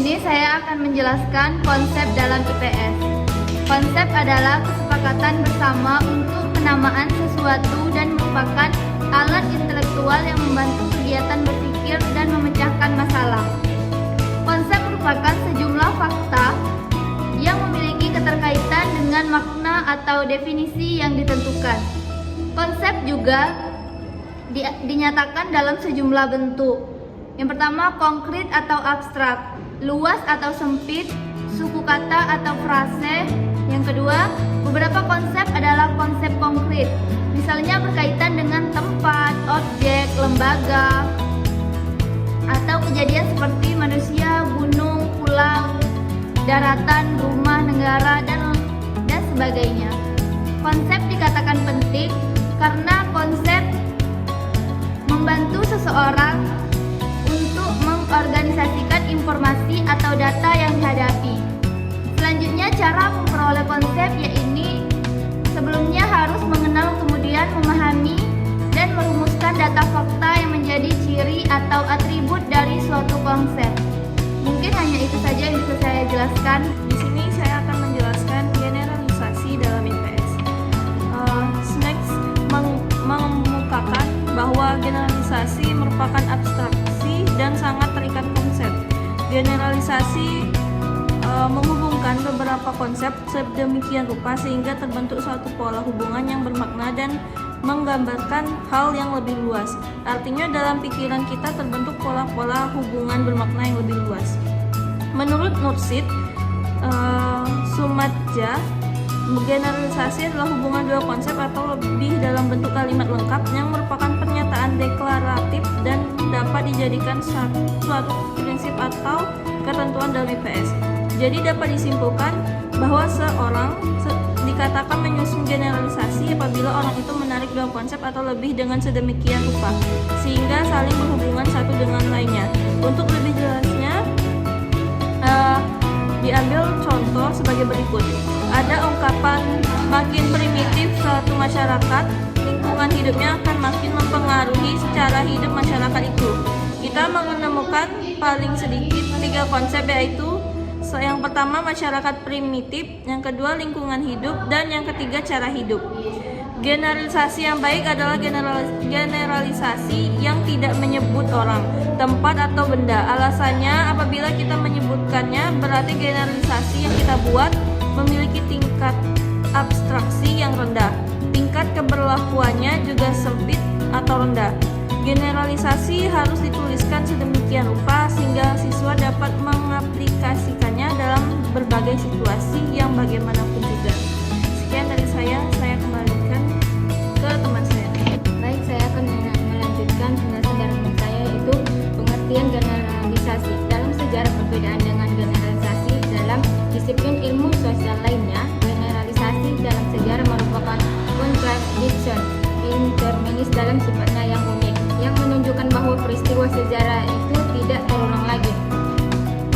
sini saya akan menjelaskan konsep dalam IPS. Konsep adalah kesepakatan bersama untuk penamaan sesuatu dan merupakan alat intelektual yang membantu kegiatan berpikir dan memecahkan masalah. Konsep merupakan sejumlah fakta yang memiliki keterkaitan dengan makna atau definisi yang ditentukan. Konsep juga dinyatakan dalam sejumlah bentuk. Yang pertama, konkret atau abstrak, luas atau sempit, suku kata atau frase. Yang kedua, beberapa konsep adalah konsep konkret, misalnya berkaitan dengan tempat, objek, lembaga, atau kejadian seperti manusia, gunung, pulau, daratan, rumah, negara, dan sebagainya. Konsep dikatakan penting karena konsep membantu seseorang untuk mengorganisasikan informasi atau data yang dihadapi. Selanjutnya, cara memperoleh konsep yaitu sebelumnya harus mengenal, kemudian memahami dan merumuskan data fakta yang menjadi ciri atau atribut dari suatu konsep. Mungkin hanya itu saja yang bisa saya jelaskan. Di sini saya akan menjelaskan generalisasi dalam IPS. Next, mengemukakan bahwa generalisasi merupakan abstraksi dan sangat terikat konsep. Generalisasi menghubungkan beberapa konsep sedemikian rupa sehingga terbentuk suatu pola hubungan yang bermakna dan menggambarkan hal yang lebih luas. Artinya dalam pikiran kita terbentuk pola-pola hubungan bermakna yang lebih luas. Menurut Nursid Sumadja, generalisasi adalah hubungan dua konsep atau lebih dalam bentuk kalimat lengkap yang merupakan pernyataan deklaratif dan dapat dijadikan suatu prinsip atau ketentuan dalam IPS. Jadi dapat disimpulkan bahwa seorang dikatakan menyusun generalisasi apabila orang itu menarik dua konsep atau lebih dengan sedemikian rupa sehingga saling berhubungan satu dengan lainnya. Untuk lebih jelasnya diambil contoh sebagai berikut. Ada ungkapan makin primitif suatu masyarakat, lingkungan hidupnya akan makin mempengaruhi secara hidup masyarakat itu. Kita menemukan paling sedikit 3 konsep, yaitu yang pertama masyarakat primitif, yang kedua lingkungan hidup, dan yang ketiga cara hidup. Generalisasi yang baik adalah generalisasi yang tidak menyebut orang, tempat, atau benda. Alasannya, apabila kita menyebutkannya, berarti generalisasi yang kita buat memiliki tingkat abstraksi yang rendah. Tingkat keberlakuannya juga sempit atau rendah. Generalisasi harus dituliskan sedemikian rupa sehingga siswa dapat mengaplikasikannya dalam berbagai situasi yang bagaimanapun juga. Sekian dari saya kembalikan ke teman saya. Baik, saya akan melanjutkan penjelasan dari teman saya, yaitu pengertian generalisasi. Dalam sejarah perbedaan dengan generalisasi dalam disiplin ilmu sosial lainnya, generalisasi dalam sejarah merupakan contradiction interminis dalam sifatnya yang unik, yang menunjukkan bahwa peristiwa sejarah itu tidak terulang lagi.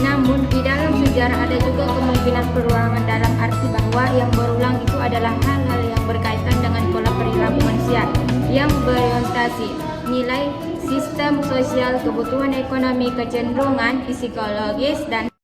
Namun di dalam sejarah ada juga kemungkinan perulangan dalam arti bahwa yang berulang itu adalah hal-hal yang berkaitan dengan pola perilaku manusia yang berorientasi nilai sistem sosial, kebutuhan ekonomi, kecenderungan psikologis, dan